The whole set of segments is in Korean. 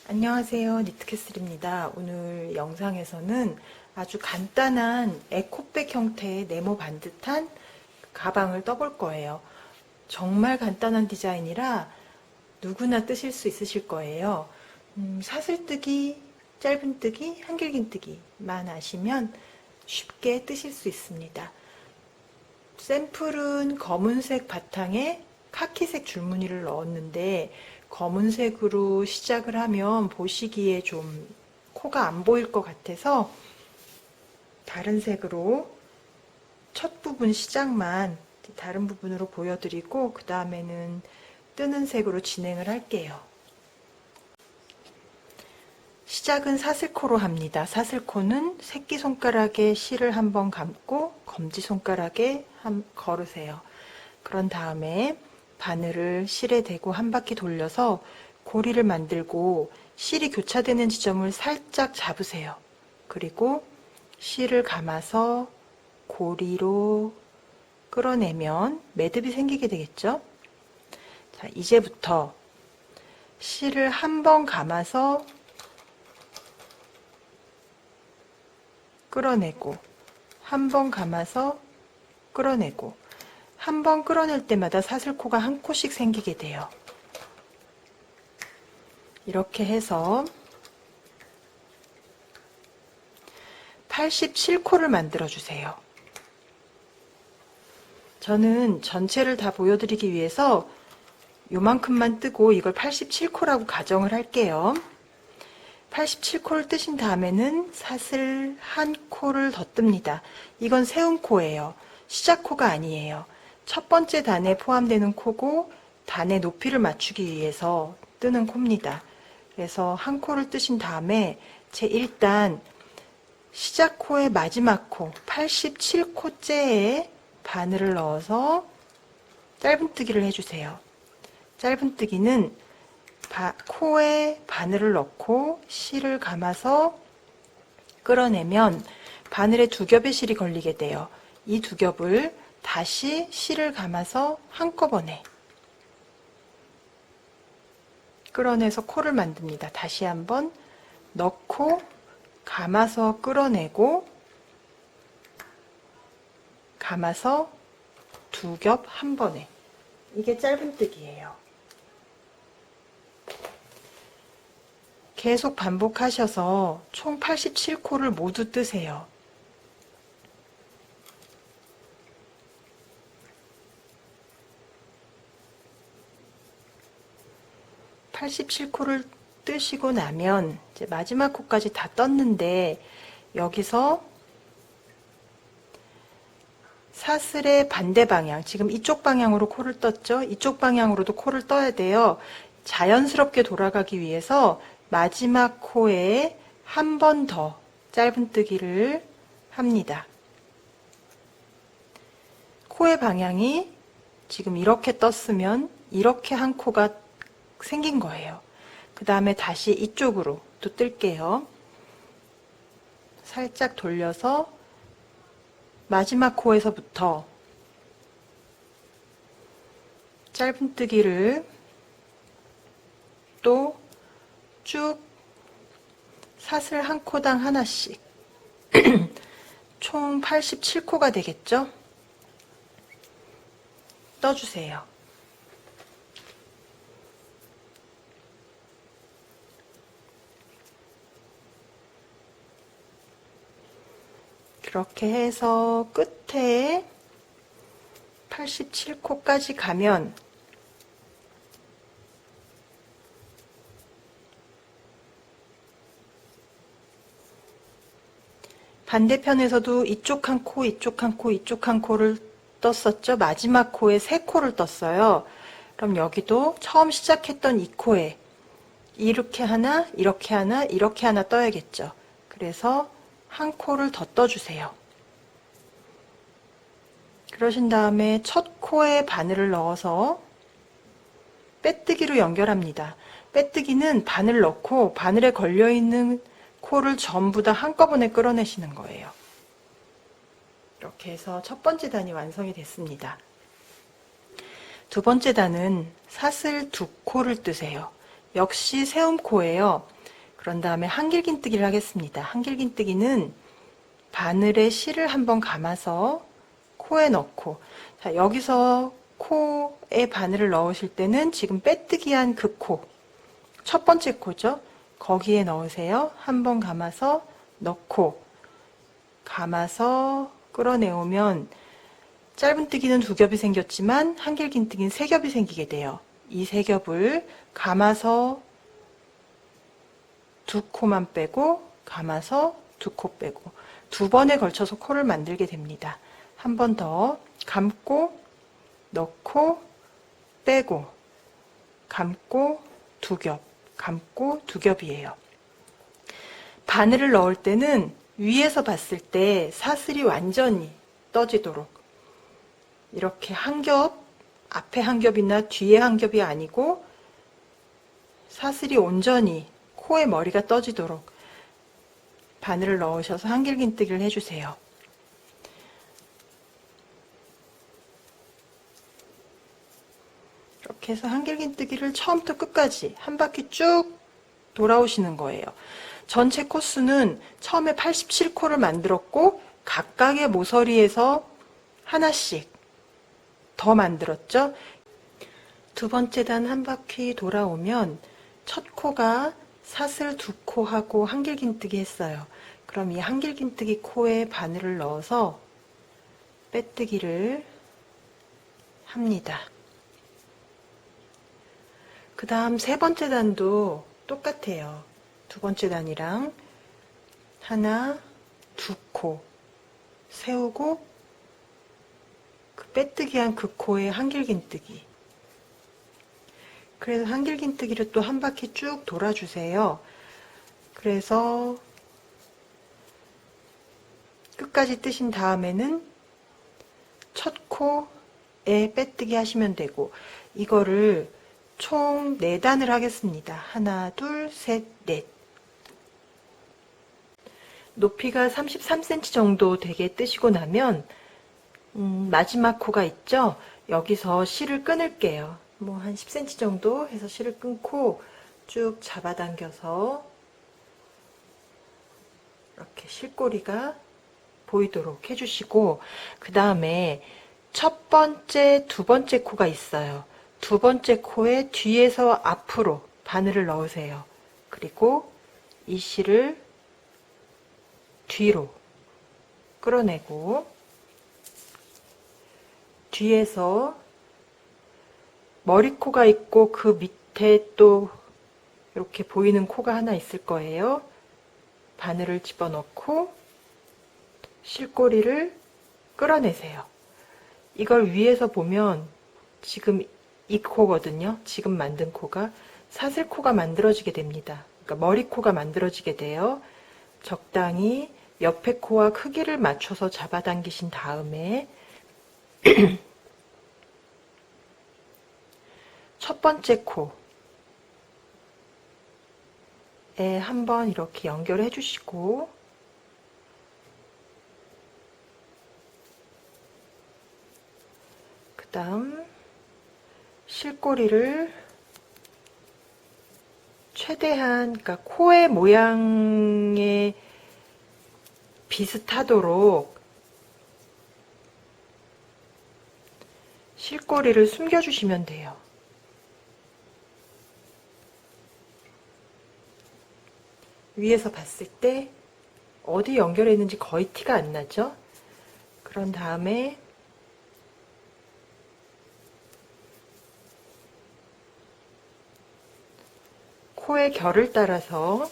안녕하세요, 니트캐슬입니다. 오늘 영상에서는 아주 간단한 에코백 형태의 네모 반듯한 가방을 떠볼 거예요. 정말 간단한 디자인이라 누구나 뜨실 수 있으실 거예요. 사슬뜨기, 짧은뜨기, 한길긴뜨기만 아시면 쉽게 뜨실 수 있습니다. 샘플은 검은색 바탕에 카키색 줄무늬를 넣었는데 검은색으로 시작을 하면 보시기에 좀 코가 안 보일 것 같아서 다른 색으로 첫 부분 시작만 다른 부분으로 보여드리고 그 다음에는 뜨는 색으로 진행을 할게요. 시작은 사슬코로 합니다. 사슬코는 새끼손가락에 실을 한번 감고 검지손가락에 걸으세요. 그런 다음에 바늘을 실에 대고 한 바퀴 돌려서 고리를 만들고 실이 교차되는 지점을 살짝 잡으세요. 그리고 실을 감아서 고리로 끌어내면 매듭이 생기게 되겠죠? 자, 이제부터 실을 한 번 감아서 끌어내고 한 번 감아서 끌어내고 한 번 끌어낼 때마다 사슬코가 한 코씩 생기게 돼요. 이렇게 해서 87코를 만들어 주세요. 저는 전체를 다 보여드리기 위해서 요만큼만 뜨고 이걸 87코라고 가정을 할게요. 87코를 뜨신 다음에는 사슬 한 코를 더 뜹니다. 이건 세움코예요. 시작코가 아니에요. 첫 번째 단에 포함되는 코고 단의 높이를 맞추기 위해서 뜨는 코입니다. 그래서 한 코를 뜨신 다음에 제1단 시작코의 마지막 코 87코째에 바늘을 넣어서 짧은뜨기를 해주세요. 짧은뜨기는 코에 바늘을 넣고 실을 감아서 끌어내면 바늘에 두 겹의 실이 걸리게 돼요. 이 두 겹을 다시 실을 감아서 한꺼번에 끌어내서 코를 만듭니다. 다시 한번 넣고 감아서 끌어내고 감아서 두 겹 한 번에. 이게 짧은뜨기예요. 계속 반복하셔서 총 87코를 모두 뜨세요. (87코를) 뜨시고 나면 이제 마지막 코까지 다 떴는데 여기서 사슬의 반대 방향, 지금 이쪽 방향으로 코를 떴죠? 이쪽 방향으로도 코를 떠야 돼요. 자연스럽게 돌아가기 위해서 마지막 코에 한 번 더 짧은뜨기를 합니다. 코의 방향이 지금 이렇게 떴으면 이렇게 한 코가 생긴 거예요. 그 다음에 다시 이쪽으로 또 뜰게요. 살짝 돌려서 마지막 코에서부터 짧은뜨기를 또 쭉 사슬 한 코당 하나씩 총 87코가 되겠죠? 떠주세요. 그렇게 해서 끝에 87코까지 가면 반대편에서도 이쪽 한 코, 이쪽 한 코, 이쪽 한 코를 떴었죠. 마지막 코에 3코를 떴어요. 그럼 여기도 처음 시작했던 이 코에 이렇게 하나, 이렇게 하나, 이렇게 하나 떠야겠죠. 그래서 한 코를 더 떠주세요. 그러신 다음에 첫 코에 바늘을 넣어서 빼뜨기로 연결합니다. 빼뜨기는 바늘 넣고 바늘에 걸려있는 코를 전부 다 한꺼번에 끌어내시는 거예요. 이렇게 해서 첫 번째 단이 완성이 됐습니다. 두 번째 단은 사슬 두 코를 뜨세요. 역시 세움코예요. 그런 다음에 한길긴뜨기를 하겠습니다. 한길긴뜨기는 바늘에 실을 한번 감아서 코에 넣고, 자, 여기서 코에 바늘을 넣으실 때는 지금 빼뜨기한 그 코, 첫 번째 코죠. 거기에 넣으세요. 한번 감아서 넣고, 감아서 끌어내오면 짧은뜨기는 2겹이 생겼지만 한길긴뜨기는 3겹이 생기게 돼요. 이 3겹을 감아서 2코만 빼고, 감아서 2코 빼고, 2번에 걸쳐서 코를 만들게 됩니다. 한 번 더 감고 넣고 빼고, 감고 2겹, 감고 2겹이에요. 바늘을 넣을 때는 위에서 봤을 때 사슬이 완전히 떠지도록 이렇게 한 겹, 앞에 한 겹이나 뒤에 한 겹이 아니고 사슬이 온전히 코에 머리가 떠지도록 바늘을 넣으셔서 한길긴뜨기를 해주세요. 이렇게 해서 한길긴뜨기를 처음부터 끝까지 한 바퀴 쭉 돌아오시는 거예요. 전체 코수는 처음에 87코를 만들었고 각각의 모서리에서 하나씩 더 만들었죠. 2번째 단 한 바퀴 돌아오면 첫 코가 사슬 2코 하고 한길긴뜨기 했어요. 그럼 이 한길긴뜨기 코에 바늘을 넣어서 빼뜨기를 합니다. 그 다음 3번째 단도 똑같아요. 2번째 단이랑 하나, 2코 세우고 그 빼뜨기한 그 코에 한길긴뜨기. 그래서 한길긴뜨기를 또 한 바퀴 쭉 돌아주세요. 그래서 끝까지 뜨신 다음에는 첫 코에 빼뜨기 하시면 되고, 이거를 총 4단을 하겠습니다. 하나, 둘, 셋, 넷. 높이가 33cm 정도 되게 뜨시고 나면 마지막 코가 있죠? 여기서 실을 끊을게요. 뭐 한 10cm 정도 해서 실을 끊고 쭉 잡아당겨서 이렇게 실꼬리가 보이도록 해주시고, 그 다음에 첫 번째, 2번째 코가 있어요. 2번째 코에 뒤에서 앞으로 바늘을 넣으세요. 그리고 이 실을 뒤로 끌어내고, 뒤에서 머리코가 있고 그 밑에 또 이렇게 보이는 코가 하나 있을 거예요. 바늘을 집어넣고 실꼬리를 끌어내세요. 이걸 위에서 보면 지금 이 코거든요. 지금 만든 코가 사슬코가 만들어지게 됩니다. 그러니까 머리코가 만들어지게 돼요. 적당히 옆에 코와 크기를 맞춰서 잡아당기신 다음에 첫 번째 코에 한번 이렇게 연결해 주시고, 그 다음 실꼬리를 최대한, 그러니까 코의 모양에 비슷하도록 실꼬리를 숨겨주시면 돼요. 위에서 봤을 때 어디 연결해 있는지 거의 티가 안 나죠? 그런 다음에 코의 결을 따라서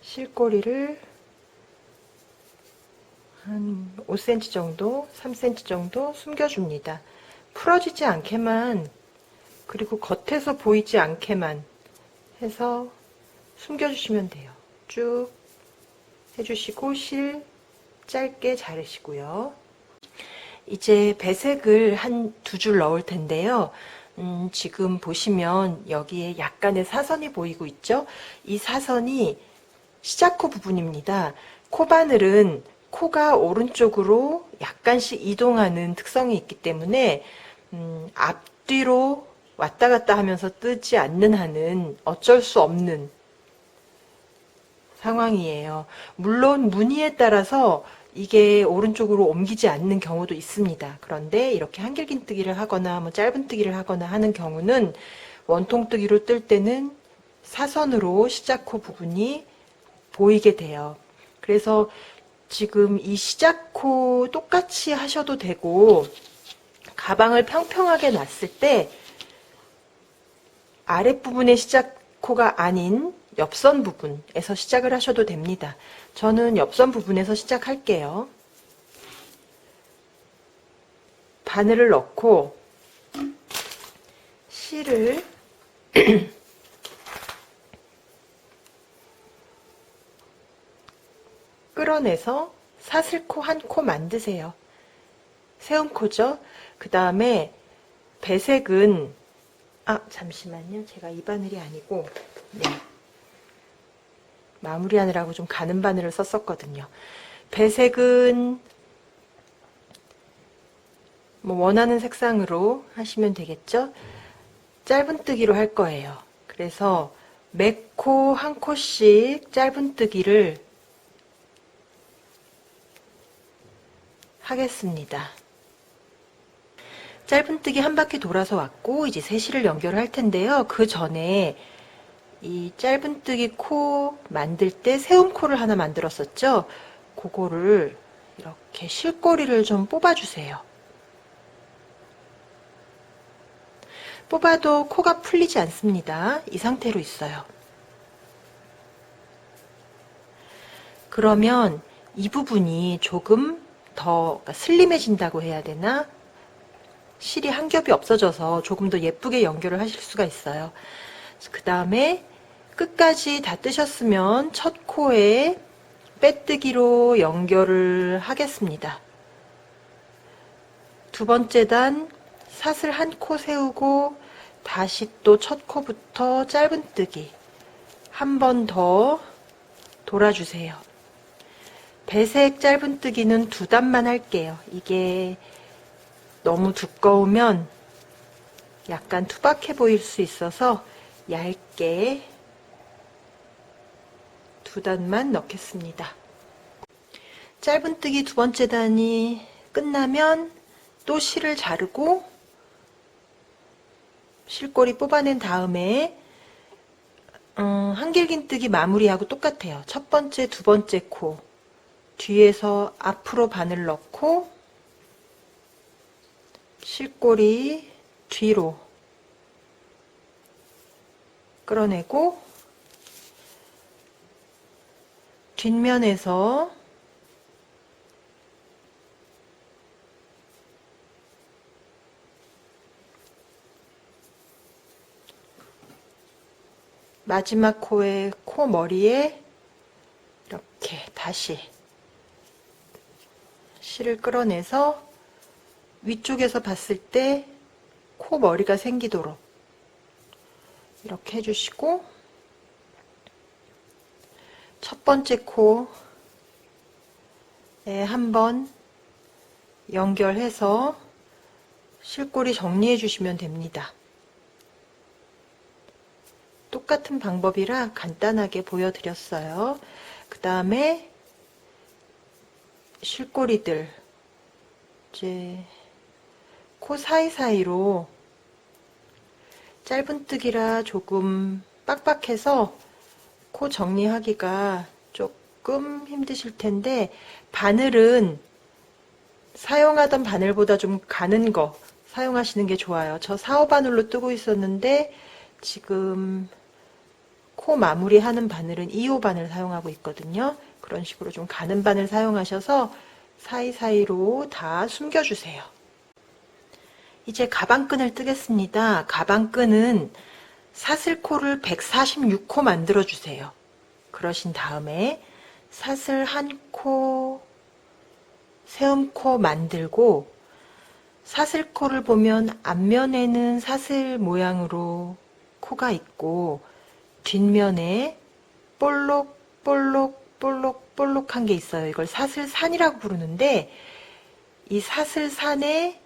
실꼬리를 한 5cm 정도, 3cm 정도 숨겨줍니다. 풀어지지 않게만, 그리고 겉에서 보이지 않게만 해서 숨겨주시면 돼요. 쭉 해주시고 실 짧게 자르시고요. 이제 배색을 한 2줄 넣을 텐데요. 지금 보시면 여기에 약간의 사선이 보이고 있죠? 이 사선이 시작코 부분입니다. 코바늘은 코가 오른쪽으로 약간씩 이동하는 특성이 있기 때문에 앞뒤로 왔다 갔다 하면서 뜨지 않는 한은 어쩔 수 없는 상황이에요. 물론 무늬에 따라서 이게 오른쪽으로 옮기지 않는 경우도 있습니다. 그런데 이렇게 한길긴뜨기를 하거나 뭐 짧은뜨기를 하거나 하는 경우는 원통뜨기로 뜰 때는 사선으로 시작코 부분이 보이게 돼요. 그래서 지금 이 시작코 똑같이 하셔도 되고, 가방을 평평하게 놨을 때 아랫부분의 시작코가 아닌 옆선 부분에서 시작을 하셔도 됩니다. 저는 옆선 부분에서 시작할게요. 바늘을 넣고 실을 끌어내서 사슬코 한 코 만드세요. 세움코죠. 그 다음에 배색은 잠시만요. 제가 이 바늘이 아니고 마무리하느라고 좀 가는 바늘을 썼었거든요. 배색은 뭐 원하는 색상으로 하시면 되겠죠. 짧은뜨기로 할 거예요. 그래서 몇 코 한 코씩 짧은뜨기를 하겠습니다. 짧은뜨기 한 바퀴 돌아서 왔고 이제 세실을 연결할 텐데요. 그 전에 이 짧은뜨기 코 만들 때 세움코를 하나 만들었었죠. 그거를 이렇게 실꼬리를 좀 뽑아주세요. 뽑아도 코가 풀리지 않습니다. 이 상태로 있어요. 그러면 이 부분이 조금 더 슬림해진다고 해야 되나? 실이 한 겹이 없어져서 조금 더 예쁘게 연결을 하실 수가 있어요. 그 다음에 끝까지 다 뜨셨으면 첫 코에 빼뜨기로 연결을 하겠습니다. 두 번째 단 사슬 한 코 세우고 다시 또 첫 코부터 짧은뜨기 한 번 더 돌아주세요. 배색 짧은뜨기는 두 단만 할게요. 이게 너무 두꺼우면 약간 투박해 보일 수 있어서 얇게 두 단만 넣겠습니다. 짧은뜨기 두 번째 단이 끝나면 또 실을 자르고 실꼬리 뽑아낸 다음에 한길긴뜨기 마무리하고 똑같아요. 첫 번째, 두 번째 코 뒤에서 앞으로 바늘 넣고 실꼬리 뒤로 끌어내고 뒷면에서 마지막 코의 코 머리에 이렇게 다시 실을 끌어내서 위쪽에서 봤을 때 코 머리가 생기도록 이렇게 해주시고 첫 번째 코에 한번 연결해서 실꼬리 정리해 주시면 됩니다. 똑같은 방법이라 간단하게 보여드렸어요. 그 다음에 실꼬리들 이제 코 사이사이로 짧은뜨기라 조금 빡빡해서 코 정리하기가 조금 힘드실 텐데 바늘은 사용하던 바늘보다 좀 가는 거 사용하시는 게 좋아요. 저 4호 바늘로 뜨고 있었는데 지금 코 마무리하는 바늘은 2호 바늘 사용하고 있거든요. 그런 식으로 좀 가는 바늘 사용하셔서 사이사이로 다 숨겨주세요. 이제 가방끈을 뜨겠습니다. 가방끈은 사슬코를 146코 만들어 주세요. 그러신 다음에 사슬 한 코, 세움코 만들고 사슬코를 보면 앞면에는 사슬 모양으로 코가 있고 뒷면에 볼록볼록볼록볼록한 게 있어요. 이걸 사슬산이라고 부르는데 이 사슬산에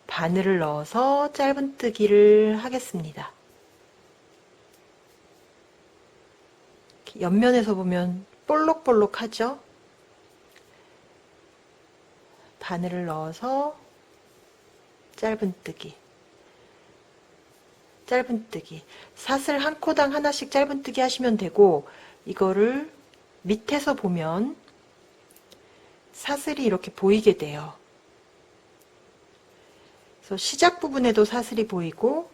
바늘을 넣어서 짧은뜨기를 하겠습니다. 옆면에서 보면 볼록볼록하죠? 바늘을 넣어서 짧은뜨기, 짧은뜨기. 사슬 한 코당 하나씩 짧은뜨기 하시면 되고, 이거를 밑에서 보면 사슬이 이렇게 보이게 돼요. 그래서 시작 부분에도 사슬이 보이고,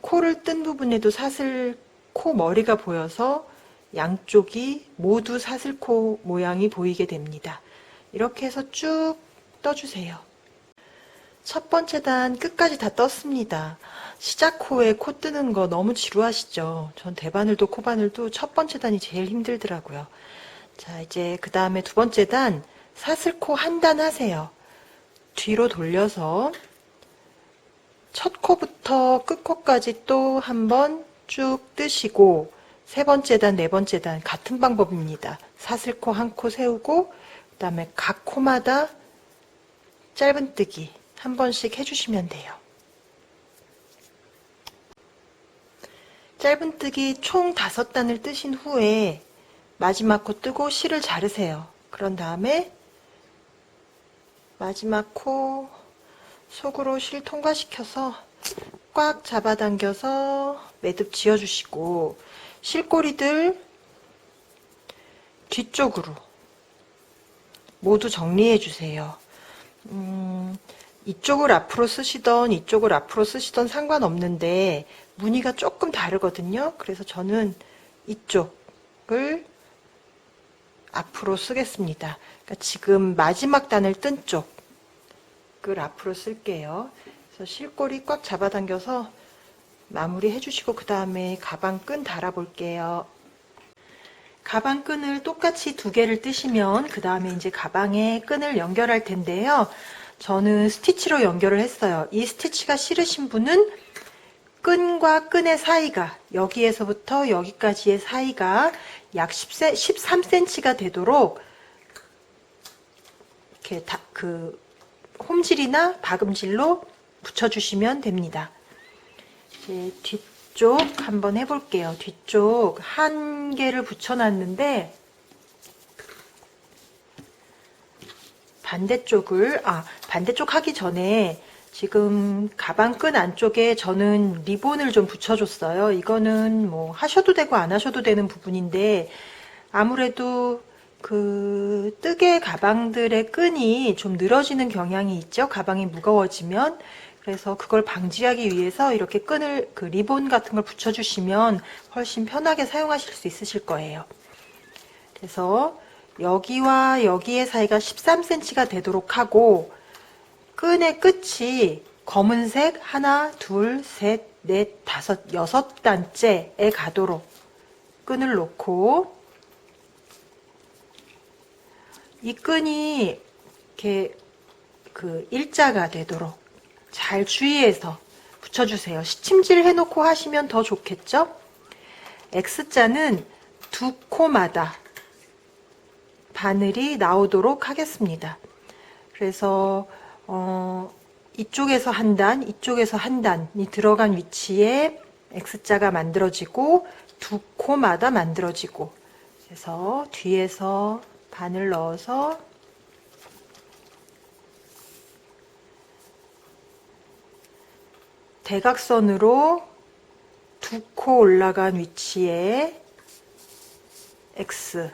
코를 뜬 부분에도 사슬, 코 머리가 보여서 양쪽이 모두 사슬코 모양이 보이게 됩니다. 이렇게 해서 쭉 떠주세요. 첫 번째 단 끝까지 다 떴습니다. 시작 코에 코 뜨는 거 너무 지루하시죠? 전 대바늘도 코바늘도 첫 번째 단이 제일 힘들더라고요. 자, 이제 그 다음에 두 번째 단 사슬코 한 단 하세요. 뒤로 돌려서 첫 코부터 끝 코까지 또 한 번 쭉 뜨시고, 세 번째 단, 네 번째 단 같은 방법입니다. 사슬코 한 코 세우고, 그 다음에 각 코마다 짧은뜨기 한 번씩 해주시면 돼요. 짧은뜨기 총 5단을 뜨신 후에 마지막 코 뜨고 실을 자르세요. 그런 다음에 마지막 코 속으로 실 통과시켜서 꽉 잡아당겨서 매듭 지어주시고, 실꼬리들 뒤쪽으로 모두 정리해 주세요. 이쪽을 앞으로 쓰시던 이쪽을 앞으로 쓰시던 상관없는데 무늬가 조금 다르거든요. 그래서 저는 이쪽을 앞으로 쓰겠습니다. 그러니까 지금 마지막 단을 뜬 쪽을 앞으로 쓸게요. 그래서 실꼬리 꽉 잡아당겨서 마무리 해주시고, 그 다음에 가방끈 달아볼게요. 가방끈을 똑같이 2개를 뜨시면 그 다음에 이제 가방에 끈을 연결할 텐데요. 저는 스티치로 연결을 했어요. 이 스티치가 싫으신 분은 끈과 끈의 사이가, 여기에서부터 여기까지의 사이가 약 13cm가 되도록 이렇게 홈질이나 박음질로 붙여주시면 됩니다. 이제 뒤쪽 한번 해볼게요. 뒤쪽 1개를 붙여놨는데, 반대쪽 하기 전에 지금 가방 끈 안쪽에 저는 리본을 좀 붙여줬어요. 이거는 뭐 하셔도 되고 안 하셔도 되는 부분인데, 아무래도 그 뜨개 가방들의 끈이 좀 늘어지는 경향이 있죠. 가방이 무거워지면. 그래서 그걸 방지하기 위해서 이렇게 끈을, 리본 같은 걸 붙여주시면 훨씬 편하게 사용하실 수 있으실 거예요. 그래서 여기와 여기의 사이가 13cm가 되도록 하고, 끈의 끝이 검은색 하나, 둘, 셋, 넷, 다섯, 6단째에 가도록 끈을 놓고, 이 끈이 이렇게 일자가 되도록 잘 주의해서 붙여주세요. 시침질 해놓고 하시면 더 좋겠죠? X자는 2코마다 바늘이 나오도록 하겠습니다. 그래서 이쪽에서 한 단, 이쪽에서 한 단이 들어간 위치에 X자가 만들어지고 2코마다 만들어지고, 그래서 뒤에서 바늘 넣어서 대각선으로 2코 올라간 위치에 X,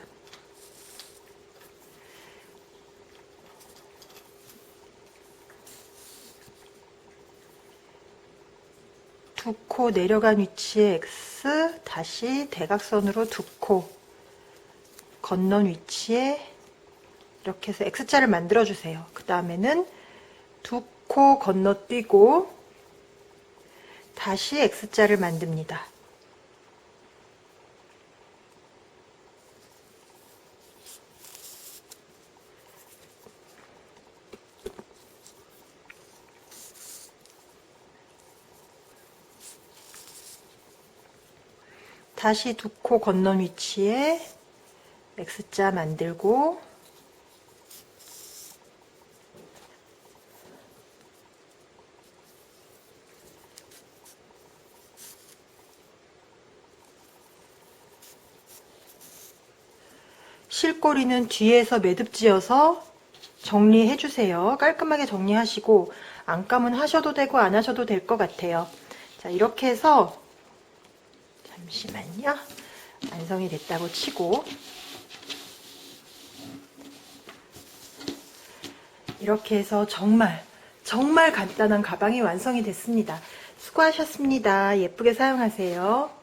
2코 내려간 위치에 X, 다시 대각선으로 2코 건넌 위치에 이렇게 해서 X자를 만들어 주세요. 그 다음에는 2코 건너뛰고 다시 X자를 만듭니다. 다시 2코 건넌 위치에 X자 만들고, 실꼬리는 뒤에서 매듭지어서 정리해 주세요. 깔끔하게 정리하시고 안감은 하셔도 되고 안 하셔도 될 것 같아요. 자, 이렇게 해서 잠시만요. 완성이 됐다고 치고 이렇게 해서 정말 간단한 가방이 완성이 됐습니다. 수고하셨습니다. 예쁘게 사용하세요.